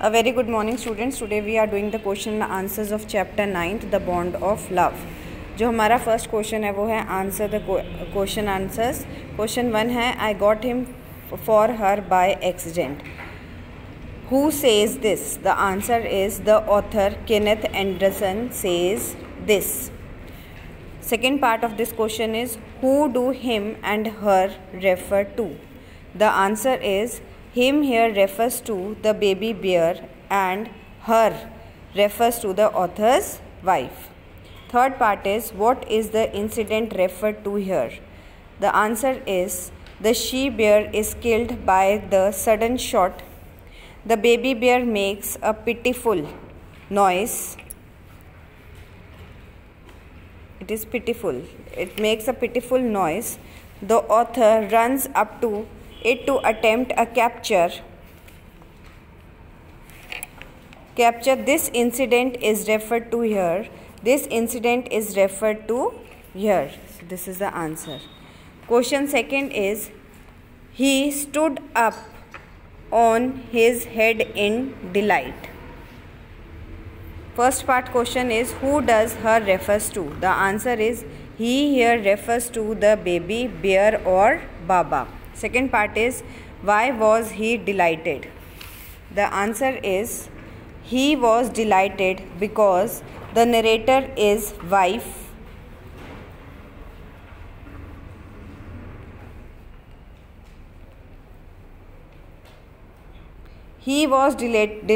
A very good morning students. Today we are doing the question and answers of chapter 9 the bond of love. जो हमारा first question है वो है answer the question answers. Question 1 है I got him for her by accident. Who says this? The answer is the author Kenneth Anderson says this. Second part of this question is who do him and her refer to? The answer is him here refers to the baby bear and her refers to the author's wife. Third part is what is the incident referred to here? The answer is the she bear is killed by the sudden shot. The baby bear makes a pitiful noise. It is pitiful. It makes a pitiful noise. The author runs up to it to attempt a capture. This incident is referred to here. This incident is referred to here. So this is the answer. Question second is he stood up on his head in delight. First part question is who does her refers to? The answer is he here refers to the baby bear or Baba. Second part is why was he delighted? The answer is he was delighted because the narrator is wife. He was delighted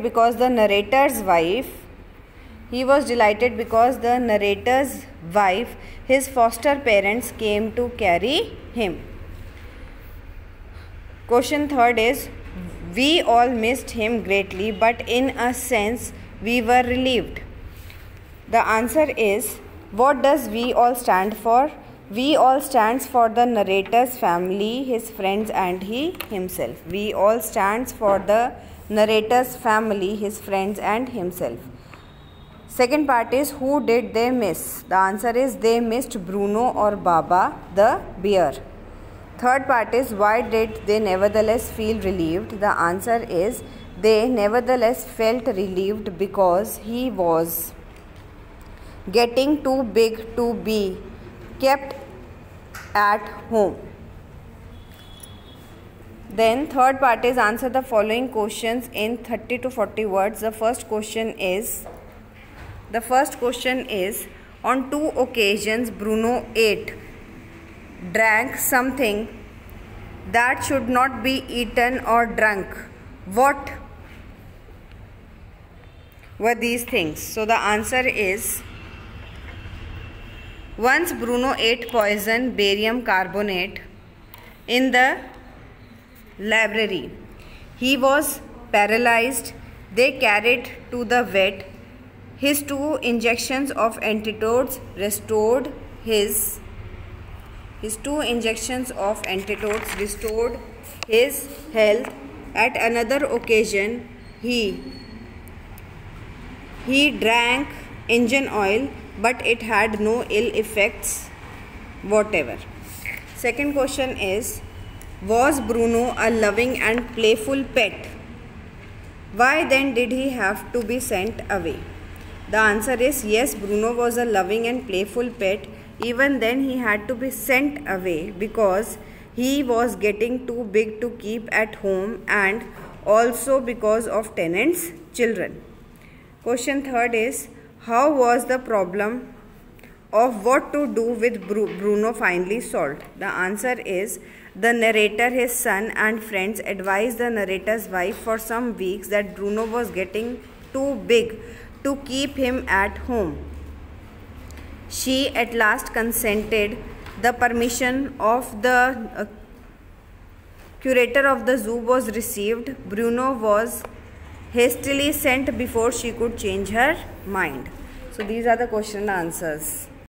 because the narrator's wife. He was delighted because the narrator's wife, his foster parents, came to carry him. Question third is we all missed him greatly, but in a sense we were relieved. The answer is what does we all stand for? We all stands for the narrator's family, his friends and he himself. We all stands for the narrator's family, his friends and himself. Second part is who did they miss? The answer is they missed Bruno or Baba the bear. Third part is why did they nevertheless feel relieved? The answer is they nevertheless felt relieved because he was getting too big to be kept at home. Then third part is answer the following questions in 30 to 40 words. The first question is on two occasions Bruno drank something that should not be eaten or drunk. What were these things? So the answer is once Bruno ate poison barium carbonate in the library. He was paralyzed. They carried to the vet. His 2 injections of antidotes restored his health. At another occasion, he drank engine oil, but it had no ill effects whatever. Second question is, was Bruno a loving and playful pet? Why then did he have to be sent away? The answer is yes, Bruno was a loving and playful pet. Even then he had to be sent away because he was getting too big to keep at home and also because of tenants' children. Question third is how was the problem of what to do with Bruno finally solved? The answer is the narrator, his son and friends advised the narrator's wife for some weeks that Bruno was getting too big to keep him at home. She at last consented. The permission of the curator of the zoo was received. Bruno was hastily sent before she could change her mind. So these are the question and answers.